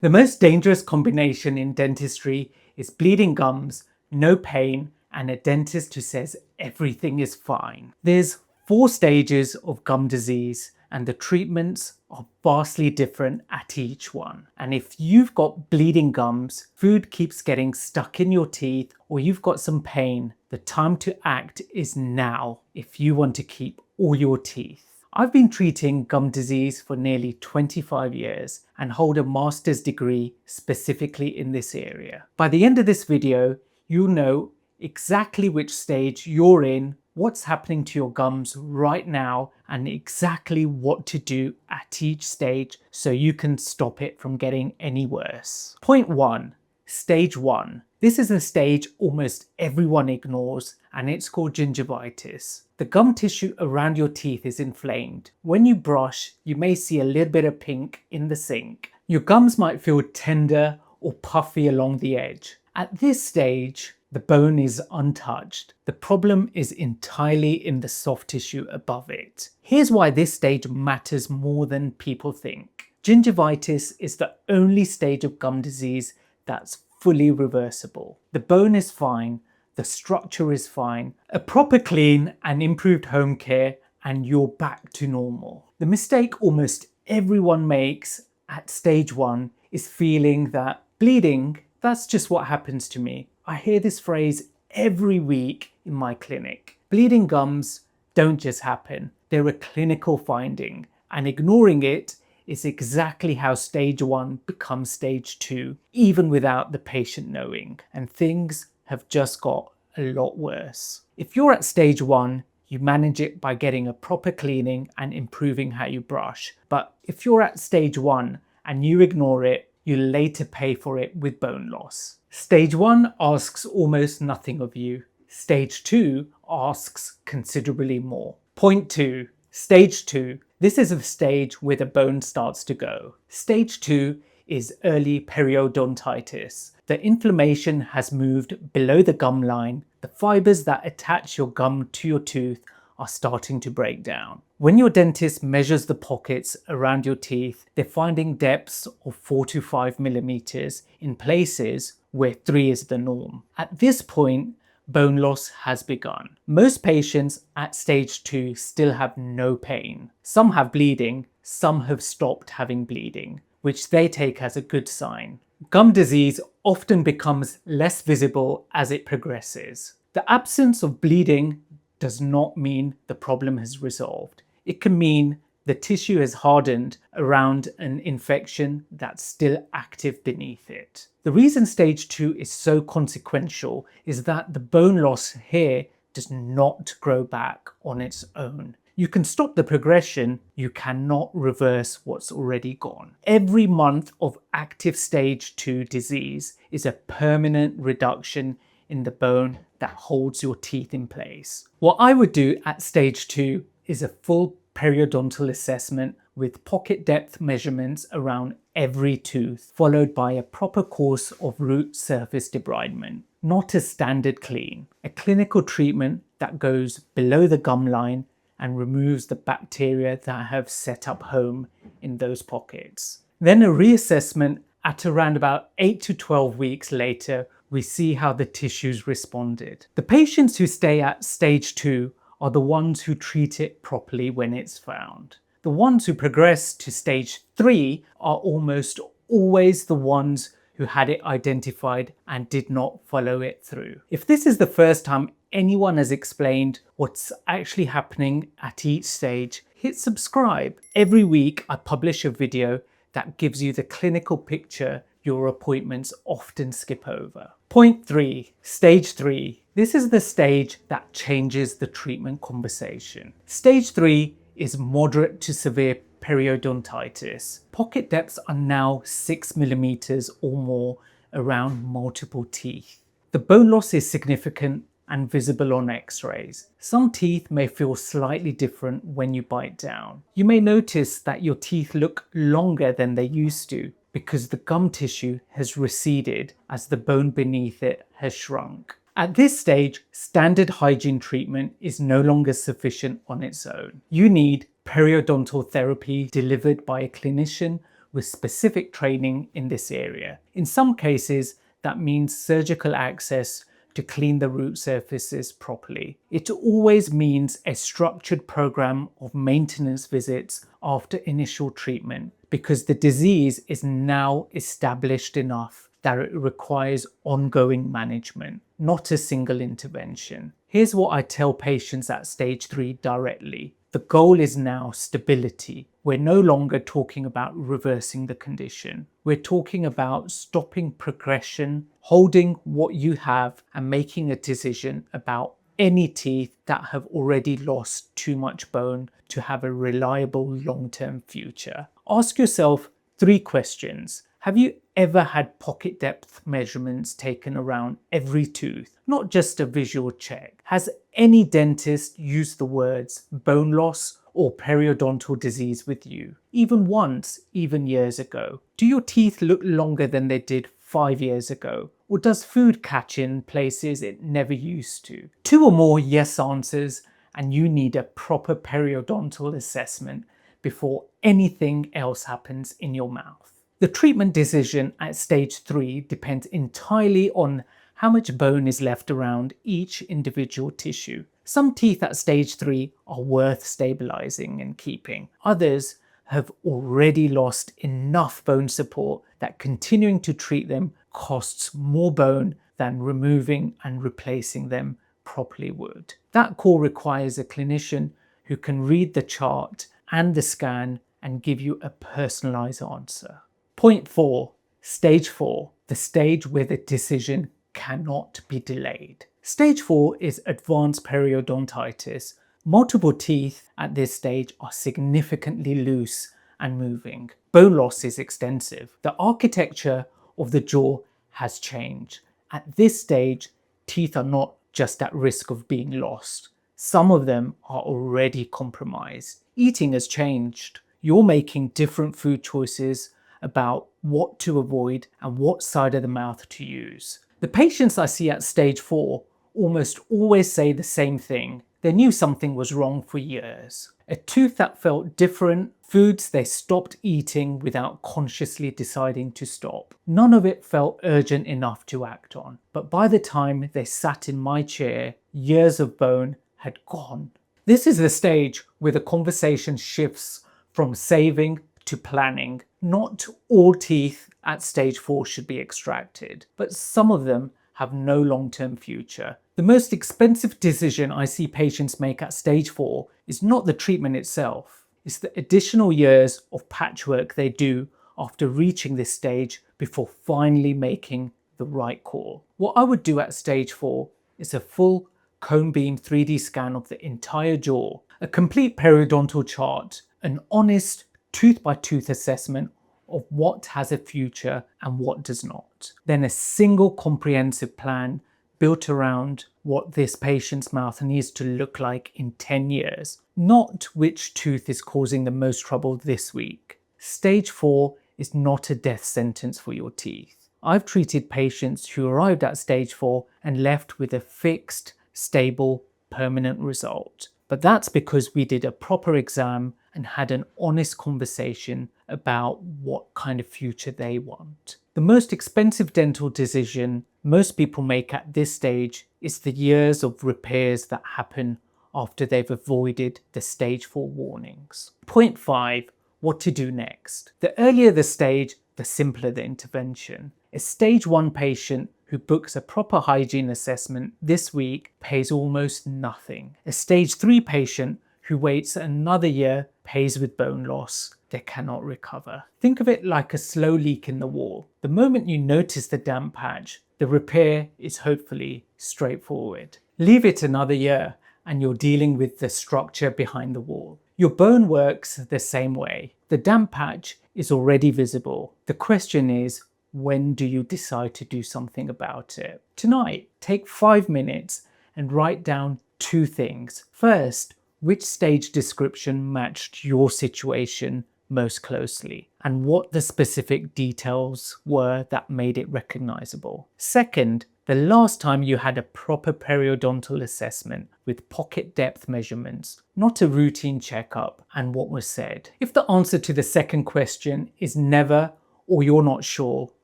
The most dangerous combination in dentistry is bleeding gums, no pain, and a dentist who says everything is fine. There's 4 stages of gum disease, and the treatments are vastly different at each one. And if you've got bleeding gums, food keeps getting stuck in your teeth, or you've got some pain, the time to act is now if you want to keep all your teeth. I've been treating gum disease for nearly 25 years and hold a master's degree specifically in this area. By the end of this video, you'll know exactly which stage you're in, what's happening to your gums right now, and exactly what to do at each stage so you can stop it from getting any worse. Point 1. Stage 1. This is a stage almost everyone ignores, and it's called gingivitis. The gum tissue around your teeth is inflamed. When you brush, you may see a little bit of pink in the sink. Your gums might feel tender or puffy along the edge. At this stage, the bone is untouched. The problem is entirely in the soft tissue above it. Here's why this stage matters more than people think. Gingivitis is the only stage of gum disease that's fully reversible. The bone is fine, the structure is fine, a proper clean and improved home care, and you're back to normal. The mistake almost everyone makes at stage 1 is feeling that bleeding, that's just what happens to me. I hear this phrase every week in my clinic. Bleeding gums don't just happen, they're a clinical finding, and ignoring it is exactly how stage 1 becomes stage 2, even without the patient knowing, and things have just got a lot worse. If you're at stage 1, you manage it by getting a proper cleaning and improving how you brush. But if you're at stage 1 and you ignore it, you later pay for it with bone loss. Stage 1 asks almost nothing of you. Stage 2 asks considerably more. Point 2. Stage 2. This is the stage where the bone starts to go. Stage 2 is early periodontitis. The inflammation has moved below the gum line. The fibers that attach your gum to your tooth are starting to break down. When your dentist measures the pockets around your teeth, they're finding depths of 4 to 5 millimeters in places where 3 is the norm. At this point, bone loss has begun. Most patients at stage 2 still have no pain. Some have bleeding, some have stopped having bleeding, which they take as a good sign. Gum disease often becomes less visible as it progresses. The absence of bleeding does not mean the problem has resolved. It can mean the tissue has hardened around an infection that's still active beneath it. The reason stage 2 is so consequential is that the bone loss here does not grow back on its own. You can stop the progression, you cannot reverse what's already gone. Every month of active stage 2 disease is a permanent reduction in the bone that holds your teeth in place. What I would do at stage 2 is a full periodontal assessment with pocket depth measurements around every tooth, followed by a proper course of root surface debridement. Not a standard clean, a clinical treatment that goes below the gum line and removes the bacteria that have set up home in those pockets. Then a reassessment at around about 8 to 12 weeks later, we see how the tissues responded. The patients who stay at stage 2 are the ones who treat it properly when it's found. The ones who progress to stage 3 are almost always the ones who had it identified and did not follow it through. If this is the first time anyone has explained what's actually happening at each stage, hit subscribe. Every week I publish a video that gives you the clinical picture your appointments often skip over. Point 3. Stage 3. This is the stage that changes the treatment conversation. Stage 3 is moderate to severe periodontitis. Pocket depths are now 6 millimeters or more around multiple teeth. The bone loss is significant and visible on x-rays. Some teeth may feel slightly different when you bite down. You may notice that your teeth look longer than they used to because the gum tissue has receded as the bone beneath it has shrunk. At this stage, standard hygiene treatment is no longer sufficient on its own. You need periodontal therapy delivered by a clinician with specific training in this area. In some cases, that means surgical access to clean the root surfaces properly. It always means a structured program of maintenance visits after initial treatment, because the disease is now established enough that it requires ongoing management, not a single intervention. Here's what I tell patients at stage 3 directly. The goal is now stability. We're no longer talking about reversing the condition. We're talking about stopping progression, holding what you have, and making a decision about any teeth that have already lost too much bone to have a reliable long-term future. Ask yourself 3 questions. Have you ever had pocket depth measurements taken around every tooth, not just a visual check? Has any dentist used the words bone loss or periodontal disease with you, even once, even years ago? Do your teeth look longer than they did 5 years ago? Or does food catch in places it never used to? 2 or more yes answers, and you need a proper periodontal assessment before anything else happens in your mouth. The treatment decision at stage 3 depends entirely on how much bone is left around each individual tissue. Some teeth at stage 3 are worth stabilizing and keeping. Others have already lost enough bone support that continuing to treat them costs more bone than removing and replacing them properly would. That call requires a clinician who can read the chart and the scan and give you a personalized answer. Point 4, stage 4, the stage where the decision cannot be delayed. Stage 4 is advanced periodontitis. Multiple teeth at this stage are significantly loose and moving. Bone loss is extensive. The architecture of the jaw has changed. At this stage, teeth are not just at risk of being lost. Some of them are already compromised. Eating has changed. You're making different food choices about what to avoid and what side of the mouth to use. The patients I see at stage 4 almost always say the same thing. They knew something was wrong for years. A tooth that felt different, foods they stopped eating without consciously deciding to stop. None of it felt urgent enough to act on. But by the time they sat in my chair, years of bone had gone. This is the stage where the conversation shifts from saving to planning. Not all teeth at stage 4 should be extracted, but some of them have no long-term future. The most expensive decision I see patients make at stage 4 is not the treatment itself. It's the additional years of patchwork they do after reaching this stage before finally making the right call. What I would do at stage 4 is a full cone beam 3D scan of the entire jaw, a complete periodontal chart, an honest tooth-by-tooth assessment of what has a future and what does not. Then a single comprehensive plan built around what this patient's mouth needs to look like in 10 years, not which tooth is causing the most trouble this week. Stage 4 is not a death sentence for your teeth. I've treated patients who arrived at stage 4 and left with a fixed, stable, permanent result. But that's because we did a proper exam and had an honest conversation about what kind of future they want. The most expensive dental decision most people make at this stage is the years of repairs that happen after they've avoided the stage 4 warnings. Point 5, what to do next. The earlier the stage, the simpler the intervention. A stage 1 patient who books a proper hygiene assessment this week pays almost nothing. A stage 3 patient who waits another year pays with bone loss they cannot recover. Think of it like a slow leak in the wall. The moment you notice the damp patch, the repair is hopefully straightforward. Leave it another year and you're dealing with the structure behind the wall. Your bone works the same way. The damp patch is already visible. The question is, when do you decide to do something about it? Tonight, take 5 minutes and write down 2 things. First, which stage description matched your situation most closely and what the specific details were that made it recognizable. Second, the last time you had a proper periodontal assessment with pocket depth measurements, not a routine checkup, and what was said. If the answer to the second question is never or you're not sure,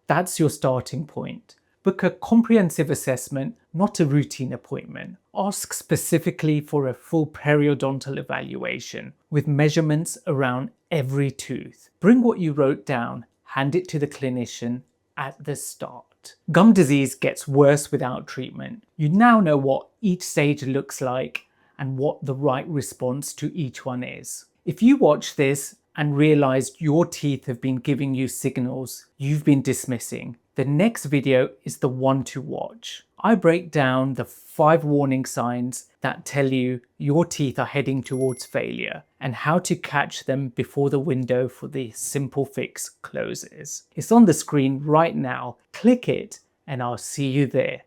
that's your starting point. Book a comprehensive assessment, not a routine appointment. Ask specifically for a full periodontal evaluation with measurements around every tooth. Bring what you wrote down, hand it to the clinician at the start. Gum disease gets worse without treatment. You now know what each stage looks like and what the right response to each one is. If you watch this and realized your teeth have been giving you signals you've been dismissing, the next video is the one to watch. I break down the 5 warning signs that tell you your teeth are heading towards failure and how to catch them before the window for the simple fix closes. It's on the screen right now. Click it and I'll see you there.